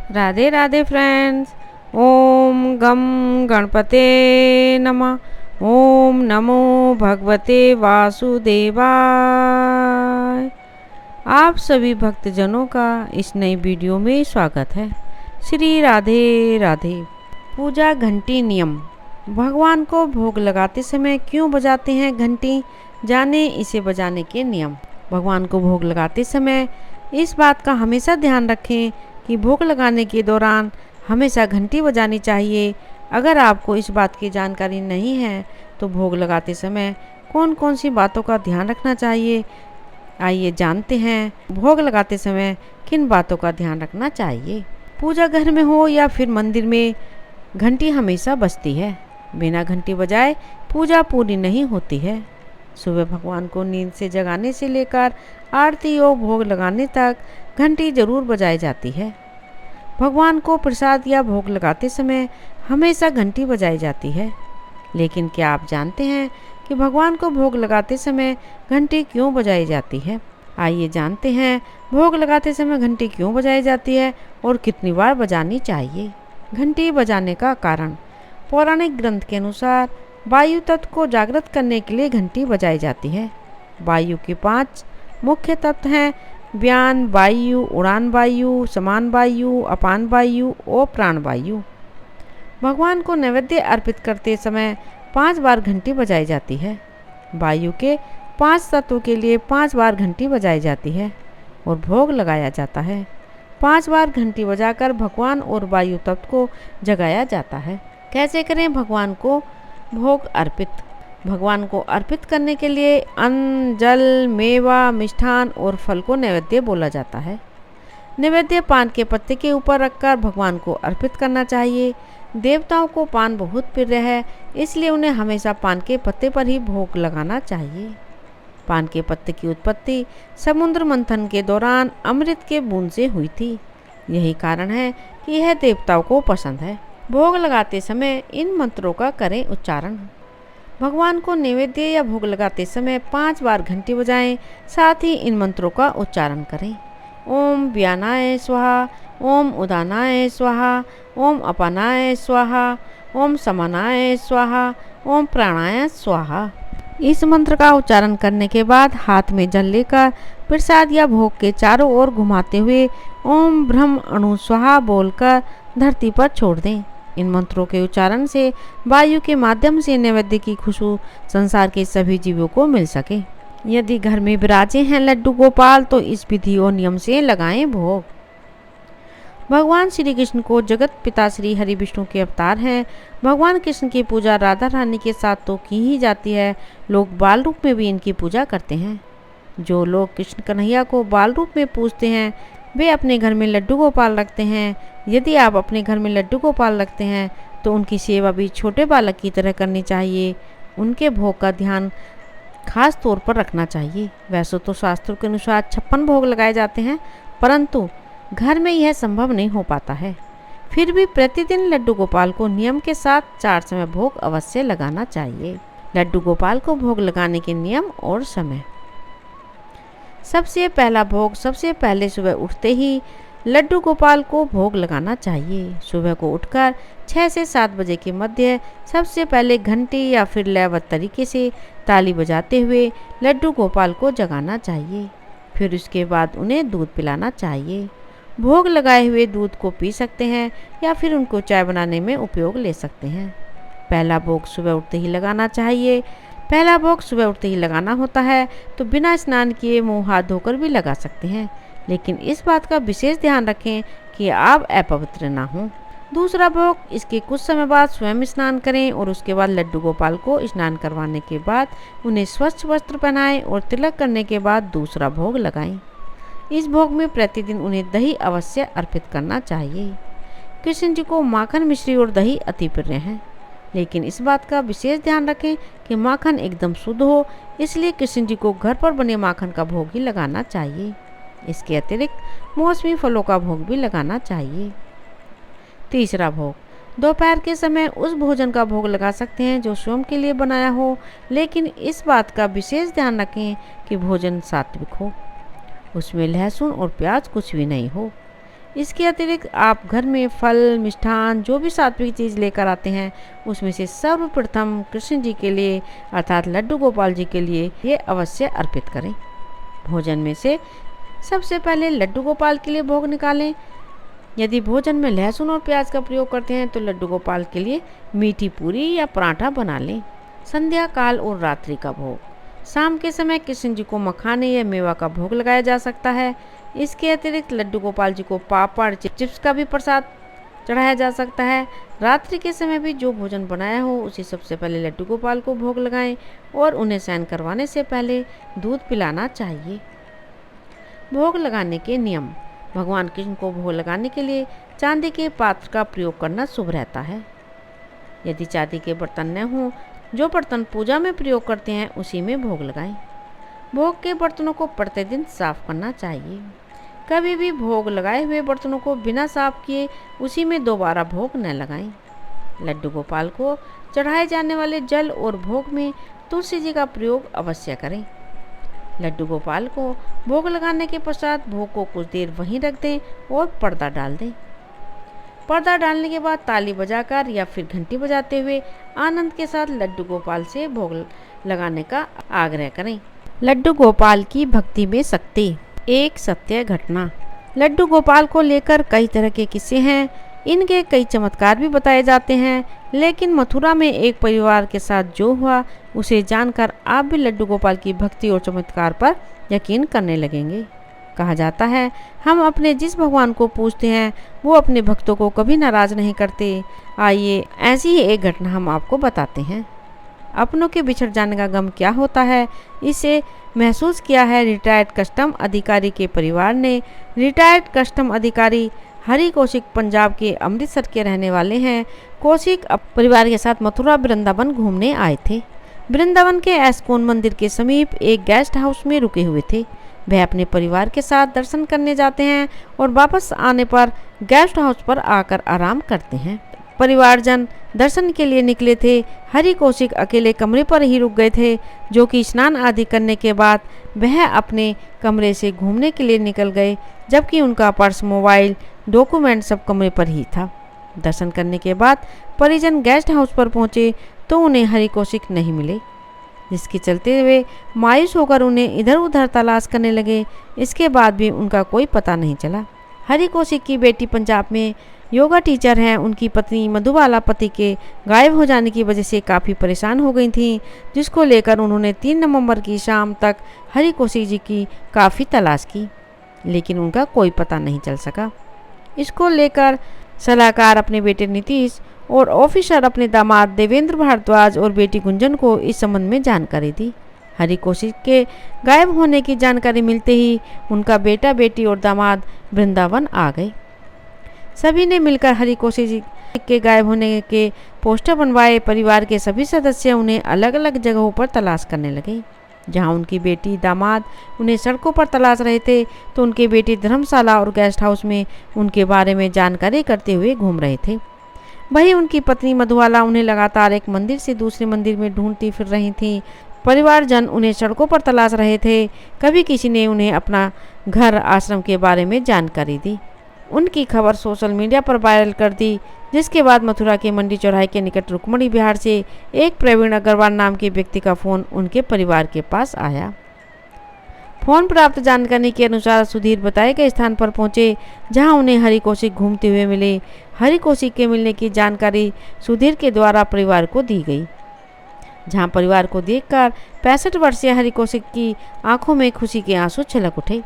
Radhe Radhe friends. ओम गम गणपते नमः। ओम नमो भगवते वासुदेवाय। आप सभी भक्तजनों का इस नई वीडियो में स्वागत है। श्री राधे राधे। पूजा घंटी नियम। भगवान को भोग लगाते समय क्यों बजाते हैं घंटी, जाने इसे बजाने के नियम। भगवान को भोग लगाते समय इस बात का हमेशा ध्यान रखें कि भोग लगाने के दौरान हमेशा घंटी बजानी चाहिए। अगर आपको इस बात की जानकारी नहीं है तो भोग लगाते समय कौन कौन सी बातों का ध्यान रखना चाहिए, आइए जानते हैं भोग लगाते समय किन बातों का ध्यान रखना चाहिए। पूजा घर में हो या फिर मंदिर में घंटी हमेशा बजती है। बिना घंटी बजाए पूजा पूरी नहीं होती है। सुबह भगवान को नींद से जगाने से लेकर आरती और भोग लगाने तक घंटी जरूर बजाई जाती है। भगवान को प्रसाद या भोग लगाते समय हमेशा घंटी बजाई जाती है। लेकिन क्या आप जानते हैं कि भगवान को भोग लगाते समय घंटी क्यों बजाई जाती है? आइए जानते हैं भोग लगाते समय घंटी क्यों बजाई जाती है और कितनी बार बजानी चाहिए। घंटी बजाने का कारण। पौराणिक ग्रंथ के अनुसार वायु तत्व को जागृत करने के लिए घंटी बजाई जाती है। वायु के 5 मुख्य तत्व हैं: व्यान वायु, उड़ान वायु, समान वायु, अपान वायु और प्राण वायु। भगवान को नैवेद्य अर्पित करते समय 5 बार घंटी बजाई जाती है। वायु के 5 तत्वों के लिए 5 बार घंटी बजाई जाती है और भोग लगाया जाता है। 5 बार घंटी बजाकर भगवान और वायु तत्व को जगाया जाता है। कैसे करें भगवान को भोग अर्पित? भगवान को अर्पित करने के लिए अन्न, जल, मेवा, मिष्ठान और फल को नैवेद्य बोला जाता है। नैवेद्य पान के पत्ते के ऊपर रखकर भगवान को अर्पित करना चाहिए। देवताओं को पान बहुत प्रिय है, इसलिए उन्हें हमेशा पान के पत्ते पर ही भोग लगाना चाहिए। पान के पत्ते की उत्पत्ति समुद्र मंथन के दौरान अमृत के बूंद से हुई थी। यही कारण है कि यह देवताओं को पसंद है। भोग लगाते समय इन मंत्रों का करें उच्चारण। भगवान को नैवेद्य या भोग लगाते समय 5 बार घंटी बजाएं, साथ ही इन मंत्रों का उच्चारण करें। ओम व्यानाय स्वाहा, ओम उदानाय स्वाहा, ओम अपानाय स्वाहा, ओम समानाय स्वाहा, ओम प्राणाय स्वाहा। इस मंत्र का उच्चारण करने के बाद हाथ में जल लेकर प्रसाद या भोग के चारों ओर घुमाते हुए ओम ब्रह्म अणु स्वाहा बोलकर धरती पर छोड़ दें। इन मंत्रों के उच्चारण से वायु के माध्यम से नैवेद्य की खुशबू संसार के सभी जीवों को मिल सके। यदि घर में विराजे हैं लड्डू गोपाल तो इस विधि और नियम से लगाएं भोग। भगवान श्री कृष्ण को जगत पिता श्री हरि विष्णु के अवतार हैं। भगवान कृष्ण की पूजा राधा रानी के साथ तो की ही जाती है, लोग बाल रूप में भी इनकी पूजा करते हैं। जो लोग कृष्ण कन्हैया को बाल रूप में पूजते हैं वे अपने घर में लड्डू गोपाल रखते हैं। यदि आप अपने घर में लड्डू गोपाल रखते हैं तो उनकी सेवा भी छोटे बालक की तरह करनी चाहिए। उनके भोग का ध्यान खास तौर पर रखना चाहिए। वैसे तो शास्त्रों के अनुसार 56 भोग लगाए जाते हैं, परंतु घर में यह संभव नहीं हो पाता है। फिर भी प्रतिदिन लड्डू गोपाल को नियम के साथ 4 समय भोग अवश्य लगाना चाहिए। लड्डू गोपाल को भोग लगाने के नियम और समय। सबसे पहला भोग सबसे पहले सुबह उठते ही लड्डू गोपाल को भोग लगाना चाहिए। सुबह को उठकर 6 से 7 बजे के मध्य सबसे पहले घंटी या फिर लयबद्ध तरीके से ताली बजाते हुए लड्डू गोपाल को जगाना चाहिए। फिर उसके बाद उन्हें दूध पिलाना चाहिए। भोग लगाए हुए दूध को पी सकते हैं या फिर उनको चाय बनाने में उपयोग ले सकते हैं। पहला भोग सुबह उठते ही लगाना चाहिए। पहला भोग सुबह उठते ही लगाना होता है तो बिना स्नान किए मुंह हाथ धोकर भी लगा सकते हैं, लेकिन इस बात का विशेष ध्यान रखें कि आप अपवित्र ना हों। दूसरा भोग इसके कुछ समय बाद स्वयं स्नान करें और उसके बाद लड्डू गोपाल को स्नान करवाने के बाद उन्हें स्वच्छ वस्त्र पहनाएं और तिलक करने के बाद दूसरा भोग लगाएं। इस भोग में प्रतिदिन उन्हें दही अवश्य अर्पित करना चाहिए। कृष्ण जी को माखन, मिश्री और दही अति प्रिय हैं, लेकिन इस बात का विशेष ध्यान रखें कि माखन एकदम शुद्ध हो, इसलिए कृष्ण जी को घर पर बने माखन का भोग ही लगाना चाहिए। इसके अतिरिक्त मौसमी फलों का भोग भी लगाना चाहिए। तीसरा भोग दोपहर के समय उस भोजन का भोग लगा सकते हैं जो स्वयं के लिए बनाया हो, लेकिन इस बात का विशेष ध्यान रखें कि भोजन सात्विक हो, उसमें लहसुन और प्याज कुछ भी नहीं हो। इसके अतिरिक्त आप घर में फल, मिष्ठान, जो भी सात्विक चीज़ लेकर आते हैं उसमें से सर्वप्रथम कृष्ण जी के लिए अर्थात लड्डू गोपाल जी के लिए ये अवश्य अर्पित करें। भोजन में से सबसे पहले लड्डू गोपाल के लिए भोग निकालें। यदि भोजन में लहसुन और प्याज का प्रयोग करते हैं तो लड्डू गोपाल के लिए मीठी पूरी या पराठा बना लें। संध्या काल और रात्रि का भोग। शाम के समय कृष्ण जी को मखाने या मेवा का भोग लगाया जा सकता है। इसके अतिरिक्त लड्डू गोपाल जी को पापड़, चिप्स का भी प्रसाद चढ़ाया जा सकता है। रात्रि के समय भी जो भोजन बनाया हो उसे सबसे पहले लड्डू गोपाल को भोग लगाएं और उन्हें शयन करवाने से पहले दूध पिलाना चाहिए। भोग लगाने के नियम। भगवान कृष्ण को भोग लगाने के लिए चांदी के पात्र का प्रयोग करना शुभ रहता है। यदि चांदी के बर्तन न हों, जो बर्तन पूजा में प्रयोग करते हैं उसी में भोग लगाएं। भोग के बर्तनों को प्रतिदिन साफ करना चाहिए। कभी भी भोग लगाए हुए बर्तनों को बिना साफ किए उसी में दोबारा भोग न लगाएं। लड्डू गोपाल को चढ़ाए जाने वाले जल और भोग में तुलसी जी का प्रयोग अवश्य करें। लड्डू गोपाल को भोग लगाने के पश्चात भोग को कुछ देर वहीं रख दें और पर्दा डाल दें। पर्दा डालने के बाद ताली बजाकर या फिर घंटी बजाते हुए आनंद के साथ लड्डू गोपाल से भोग लगाने का आग्रह करें। लड्डू गोपाल की भक्ति में शक्ति। एक सत्य घटना। लड्डू गोपाल को लेकर कई तरह के किस्से हैं। इनके कई चमत्कार भी बताए जाते हैं, लेकिन मथुरा में एक परिवार के साथ जो हुआ उसे जानकर आप भी लड्डू गोपाल की भक्ति और चमत्कार पर यकीन करने लगेंगे। कहा जाता है हम अपने जिस भगवान को पूजते हैं वो अपने भक्तों को कभी नाराज नहीं करते। आइए ऐसी ही एक घटना हम आपको बताते हैं। अपनों के बिछड़ जाने का गम क्या होता है, इसे महसूस किया है रिटायर्ड कस्टम अधिकारी के परिवार ने। रिटायर्ड कस्टम अधिकारी हरि कौशिक पंजाब के अमृतसर के रहने वाले हैं। कौशिक परिवार के साथ मथुरा वृंदावन घूमने आए थे। वृंदावन के एस्कोन मंदिर के समीप एक गेस्ट हाउस में रुके हुए थे। वह अपने परिवार के साथ दर्शन करने जाते हैं और वापस आने पर गेस्ट हाउस पर आकर आराम करते हैं। परिवारजन दर्शन के लिए निकले थे। हरि कौशिक अकेले कमरे पर ही रुक गए थे, जो कि स्नान आदि करने के बाद वह अपने कमरे से घूमने के लिए निकल गए, जबकि उनका पर्स, मोबाइल, डॉक्यूमेंट सब कमरे पर ही था। दर्शन करने के बाद परिजन गेस्ट हाउस पर पहुंचे तो उन्हें हरि कौशिक नहीं मिले, जिसके चलते वे मायूस होकर उन्हें इधर उधर तलाश करने लगे। इसके बाद भी उनका कोई पता नहीं चला। हरि कौशिक की बेटी पंजाब में योगा टीचर हैं। उनकी पत्नी मधुबाला पति के गायब हो जाने की वजह से काफ़ी परेशान हो गई थी, जिसको लेकर उन्होंने 3 नवंबर की शाम तक हरि कौशिक जी की काफ़ी तलाश की, लेकिन उनका कोई पता नहीं चल सका। इसको लेकर सलाहकार अपने बेटे नीतीश और ऑफिसर अपने दामाद देवेंद्र भारद्वाज और बेटी गुंजन को इस संबंध में जानकारी दी। हरि कौशिक के गायब होने की जानकारी मिलते ही उनका बेटा, बेटी और दामाद वृंदावन आ गए। सभी ने मिलकर हरि कौशिक जी के गायब होने के पोस्टर बनवाए। परिवार के सभी सदस्य उन्हें अलग अलग जगहों पर तलाश करने लगे। जहां उनकी बेटी, दामाद उन्हें सड़कों पर तलाश रहे थे, तो उनके बेटी धर्मशाला और गेस्ट हाउस में उनके बारे में जानकारी करते हुए घूम रहे थे। वहीं उनकी पत्नी मधुबाला उन्हें लगातार एक मंदिर से दूसरे मंदिर में ढूंढती फिर रही थी। परिवारजन उन्हें सड़कों पर तलाश रहे थे। कभी किसी ने उन्हें अपना घर, आश्रम के बारे में जानकारी दी। उनकी खबर सोशल मीडिया पर वायरल कर दी, जिसके बाद मथुरा के मंडी चौराहे के निकट रुक्मणी बिहार से एक प्रवीण अग्रवाल नाम के व्यक्ति का फ़ोन उनके परिवार के पास आया। फोन प्राप्त जानकारी के अनुसार सुधीर बताए गए स्थान पर पहुंचे, जहां उन्हें हरि कौशिक घूमते हुए मिले। हरि कौशिक के मिलने की जानकारी सुधीर के द्वारा परिवार को दी गई, जहां परिवार को देखकर 65 वर्षीय हरि कौशिक की आंखों में खुशी के आंसू छलक उठे।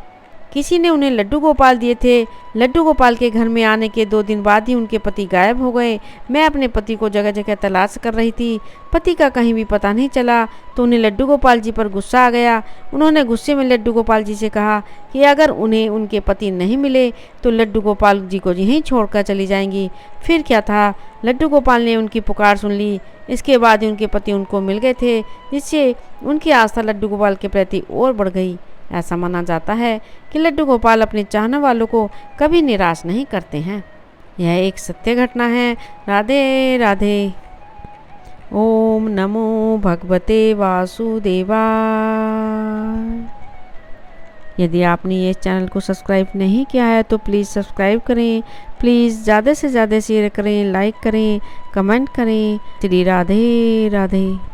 किसी ने उन्हें लड्डू गोपाल दिए थे। लड्डू गोपाल के घर में आने के 2 दिन बाद ही उनके पति गायब हो गए। मैं अपने पति को जगह जगह तलाश कर रही थी, पति का कहीं भी पता नहीं चला, तो उन्हें लड्डू गोपाल जी पर गुस्सा आ गया। उन्होंने गुस्से में लड्डू गोपाल जी से कहा कि अगर उन्हें उनके पति नहीं मिले तो लड्डू गोपाल जी को यहीं छोड़कर चली जाएंगी। फिर क्या था, लड्डू गोपाल ने उनकी पुकार सुन ली। इसके बाद ही उनके पति उनको मिल गए थे, जिससे उनकी आस्था लड्डू गोपाल के प्रति और बढ़ गई। ऐसा माना जाता है कि लड्डू गोपाल अपने चाहने वालों को कभी निराश नहीं करते हैं। यह एक सत्य घटना है। राधे राधे। ओम नमो भगवते वासुदेवाय। यदि आपने ये चैनल को सब्सक्राइब नहीं किया है तो प्लीज़ सब्सक्राइब करें। प्लीज़ ज़्यादा से ज़्यादा शेयर करें, लाइक करें, कमेंट करें। श्री राधे राधे।